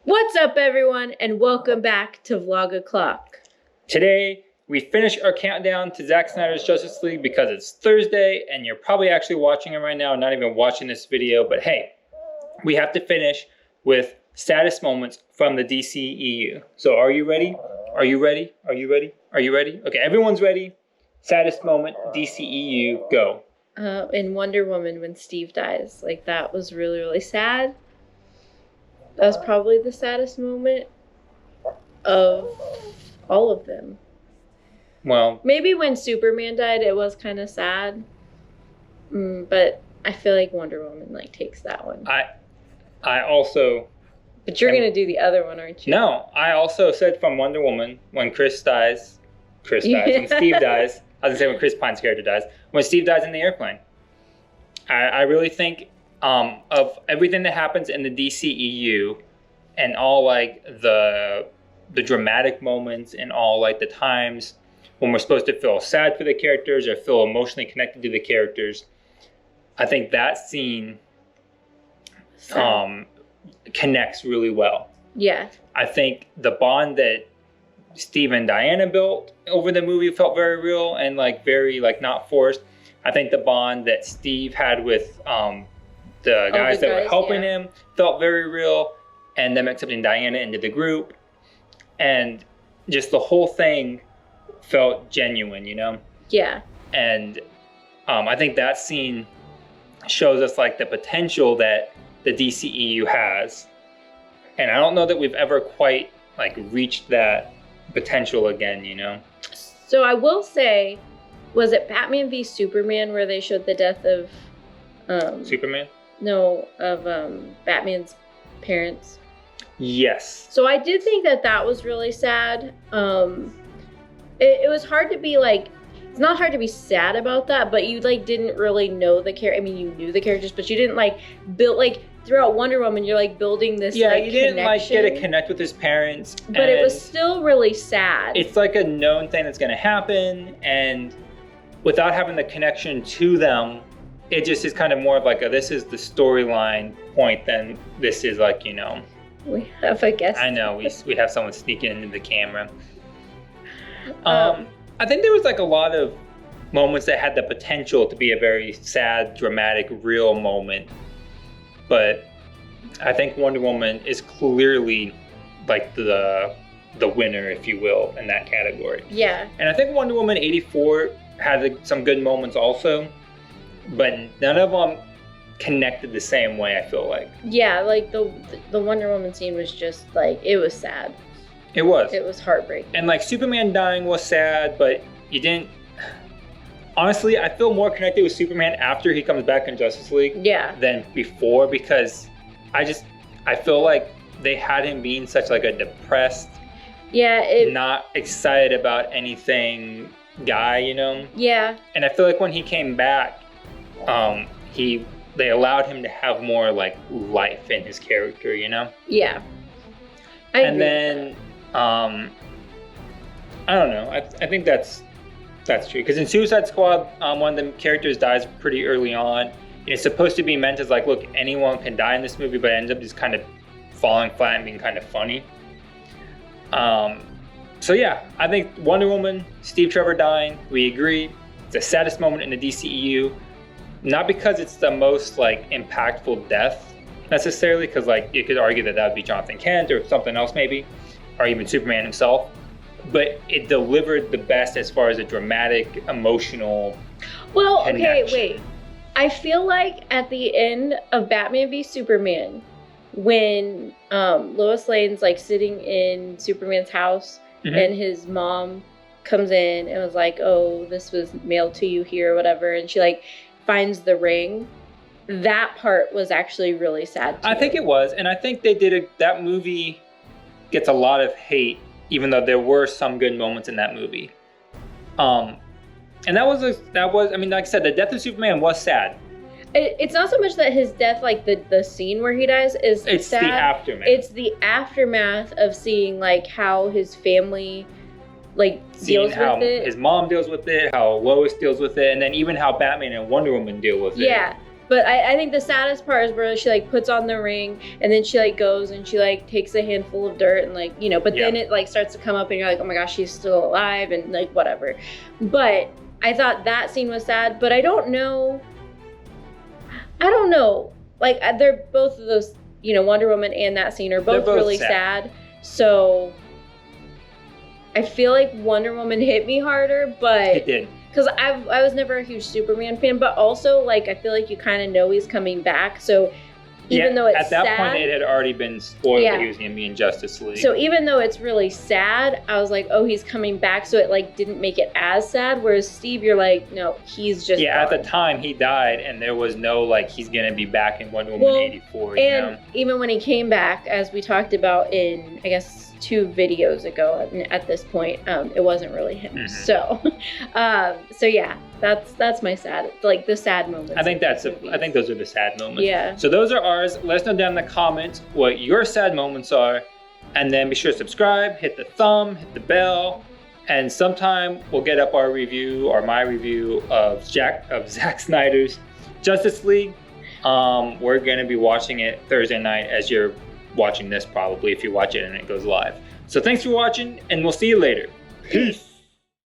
What's up, everyone, and welcome back to Vlog O'Clock. Today, we finish our countdown to Zack Snyder's Justice League because it's Thursday, and you're probably actually watching it right now, not even watching this video, but hey, we have to finish with saddest moments from the DCEU. So are you ready? Are you ready? Are you ready? Are you ready? Okay, everyone's ready. Saddest moment, DCEU, go. In Wonder Woman, when Steve dies, like, that was really, really sad. That was probably the saddest moment of all of them. Well, maybe when Superman died, it was kind of sad. But I feel like Wonder Woman, like, takes that one. I also... But you're going to do the other one, aren't you? No, I also said from Wonder Woman, when when Steve dies, I was going to say when Chris Pine's character dies, when Steve dies in the airplane. I really think of everything that happens in the DCEU and all like the dramatic moments and all like the times when we're supposed to feel sad for the characters or feel emotionally connected to the characters. I think that scene connects really well. Yeah. I think the bond that Steve and Diana built over the movie felt very real and like very like not forced. I think the bond that Steve had with the guys that were helping him felt very real, and them accepting Diana into the group, and just the whole thing felt genuine, you know? Yeah. And I think that scene shows us like the potential that the DCEU has, and I don't know that we've ever quite like reached that potential again, you know? So I will say, was it Batman v Superman where they showed the death of Superman? No, of Batman's parents? Yes. So I did think that was really sad. It was hard to be like, it's not hard to be sad about that, but you like didn't really know the character. I mean, you knew the characters, but you didn't like build like throughout Wonder Woman. You're like building this. Yeah, like, you didn't connection. like get to connect with his parents, but it was still really sad. It's like a known thing that's going to happen, and without having the connection to them, it just is kind of more of like this is the storyline point than this is like, you know. We have a guest. I know, we have someone sneaking into the camera. I think there was like a lot of moments that had the potential to be a very sad, dramatic, real moment. But I think Wonder Woman is clearly like the winner, if you will, in that category. Yeah. And I think Wonder Woman 84 had some good moments also, but none of them connected the same way, I feel like. Yeah, like the Wonder Woman scene was just like, it was sad. It was. It was heartbreaking. And like Superman dying was sad, but you didn't... Honestly, I feel more connected with Superman after he comes back in Justice League than before, because I feel like they had him being such like a depressed, not excited about anything guy, you know? Yeah. And I feel like when he came back, they allowed him to have more like life in his character, you know? Yeah. And then, I don't know. I think that's true. Because in Suicide Squad, one of the characters dies pretty early on. And it's supposed to be meant as like, look, anyone can die in this movie, but it ends up just kind of falling flat and being kind of funny. So yeah, I think Wonder Woman, Steve Trevor dying, we agree. It's the saddest moment in the DCEU. Not because it's the most like impactful death necessarily, because like you could argue that would be Jonathan Kent or something else maybe, or even Superman himself. But it delivered the best as far as a dramatic, emotional connection. Okay, wait. I feel like at the end of Batman v Superman, when Lois Lane's like sitting in Superman's house, and his mom comes in and was like, oh, this was mailed to you here or whatever, and she like finds the ring, that part was actually really sad too. I think it was, and I think they did that movie gets a lot of hate, even though there were some good moments in that movie. And that was I mean, like I said, the death of Superman was sad. It's not so much that his death, like the scene where he dies is it's sad. The aftermath. It's the aftermath of seeing like how his family like deals with it. His mom deals with it, how Lois deals with it, and then even how Batman and Wonder Woman deal with it. Yeah. But I think the saddest part is where she like puts on the ring and then she like goes and she like takes a handful of dirt and like, you know, but then it like starts to come up and you're like, oh my gosh, she's still alive and like whatever. But I thought that scene was sad, but I don't know. Like they're both of those, you know, Wonder Woman and that scene are both really sad. So I feel like Wonder Woman hit me harder, but it did. Because I was never a huge Superman fan, but also like I feel like you kind of know he's coming back. So even though it's at that sad, point it had already been spoiled that he was going to be in Justice League. So even though it's really sad, I was like, oh, he's coming back. So it like didn't make it as sad. Whereas Steve, you're like, no, he's just gone. At the time he died, and there was no like he's going to be back in Wonder Woman 84. And even when he came back, as we talked about in I guess 2 videos ago at this point, it wasn't really him. So yeah, that's my sad, like the sad moments. I think those are the sad moments. Yeah. So those are ours. Let us know down in the comments what your sad moments are, and then be sure to subscribe, hit the thumb, hit the bell, and sometime we'll get up our review or my review of Zack Snyder's Justice League. We're gonna be watching it Thursday night as you're watching this, probably, if you watch it and it goes live. So thanks for watching, and we'll see you later. Peace.